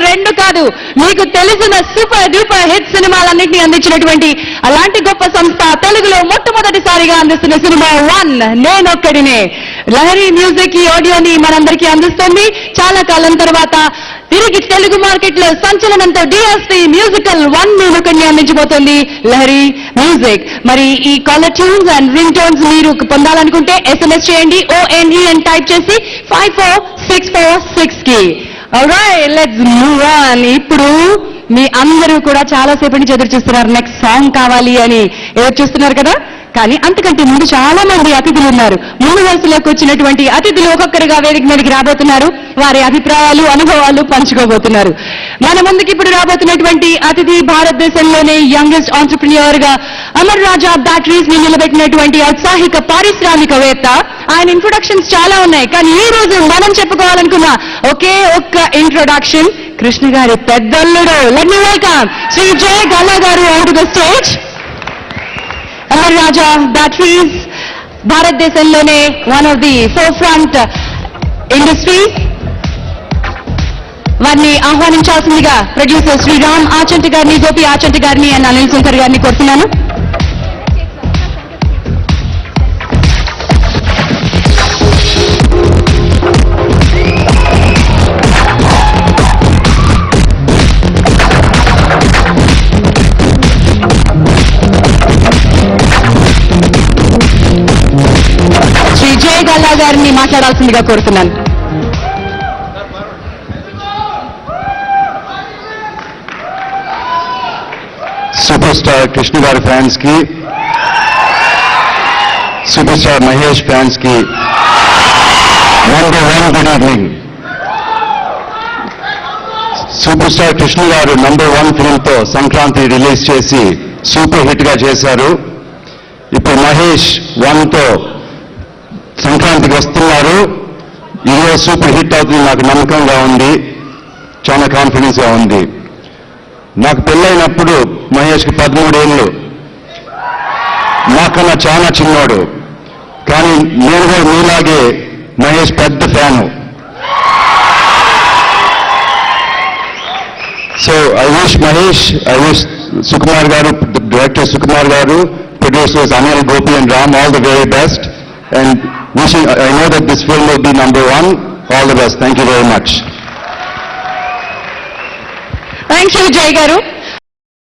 రెండు కాదు, మీకు తెలిసిన సూపర్ డూపర్ హిట్ సినిమాలన్నింటినీ అందించినటువంటి అలాంటి గొప్ప సంస్థ తెలుగులో మొట్టమొదటిసారిగా అందిస్తున్న సినిమా వన్ నేనొక్కడినే. లహరి మ్యూజిక్ ఈ ఆడియోని మనందరికీ అందిస్తుంది. చాలా కాలం తర్వాత తిరిగి తెలుగు మార్కెట్ లో సంచలనంతో డిఎస్పీ మ్యూజికల్ వన్ నేనొక్కడిని అందించబోతోంది లహరి మ్యూజిక్. మరి ఈ caller tunes and ring tones మీరు పొందాలనుకుంటే SMS చేయండి ONE అని టైప్ చేసి 54646 కి. Alright, let's move on. ఇప్పుడు మీ అందరూ కూడా చాలా సేపటి నుంచి ఎదురు చూస్తున్నారు నెక్స్ట్ సాంగ్ కావాలి అని. ఎదురు చూస్తున్నారు కదా, కానీ అంతకంటే ముందు చాలా మంది అతిథులు ఉన్నారు. ముందు వరుసలోకి వచ్చినటువంటి అతిథులు ఒక్కొక్కరుగా వేదిక మీదకి రాబోతున్నారు. వారి అభిప్రాయాలు అనుభవాలు పంచుకోబోతున్నారు. మన ముందుకి ఇప్పుడు రాబోతున్నటువంటి అతిథి భారతదేశంలోనే యంగెస్ట్ ఆంటర్ప్రెన్యూర్ గా అమర్ రాజా బ్యాటరీస్ ని నిలబెట్టినటువంటి ఔత్సాహిక పారిశ్రామికవేత్త. ఆయన ఇంట్రొడక్షన్స్ చాలా ఉన్నాయి, కానీ ఈ రోజు మనం చెప్పుకోవాలనుకున్న ఒకే ఒక్క ఇంట్రొడక్షన్ కృష్ణ గారి పెద్దల్లుడు. Let me welcome Shri Jaya Galla garu on to the stage. Amara Raja batteries భారతదేశంలోనే one of the forefront industries. వారిని ఆహ్వానించాల్సిందిగా ప్రొడ్యూసర్ శ్రీ రామ్ ఆచంటి గారిని, గోపి ఆచంటి గారిని అండ్ అనిల్ శంకర్ గారిని కోరుతున్నాను. శ్రీ జయ గల్లా గారిని మాట్లాడాల్సిందిగా కోరుతున్నాను. సూపర్ స్టార్ కృష్ణ గారి ఫ్యాన్స్ కి, సూపర్ స్టార్ మహేష్ ఫ్యాన్స్ కి number 1 good evening. Super star Krishna గారు నంబర్ 1 ఫిల్మ్ తో సంక్రాంతి రిలీజ్ చేసి సూపర్ హిట్ గా చేశారు. ఇప్పుడు మహేష్ 1 తో సంక్రాంతికి వస్తున్నారు. ఇదే సూపర్ హిట్ అవుతుంది నాకు నమ్మకంగా ఉంది, చాలా కాన్ఫిడెన్స్ గా ఉంది. నాకు పెళ్ళైనప్పుడు మహేష్కి 13 ఏళ్ళు, నాకన్నా చాలా చిన్నోడు. కానీ నేను కూడా మీలాగే మహేష్ పెద్ద fan. So I wish Mahesh, I wish Sukumar గారు, డైరెక్టర్ సుకుమార్ గారు, producers Anil, Gopi and Ram all the very best. And wishing, I know that this film will be number 1. All the best. Thank you very much. Thank you Jay గారు.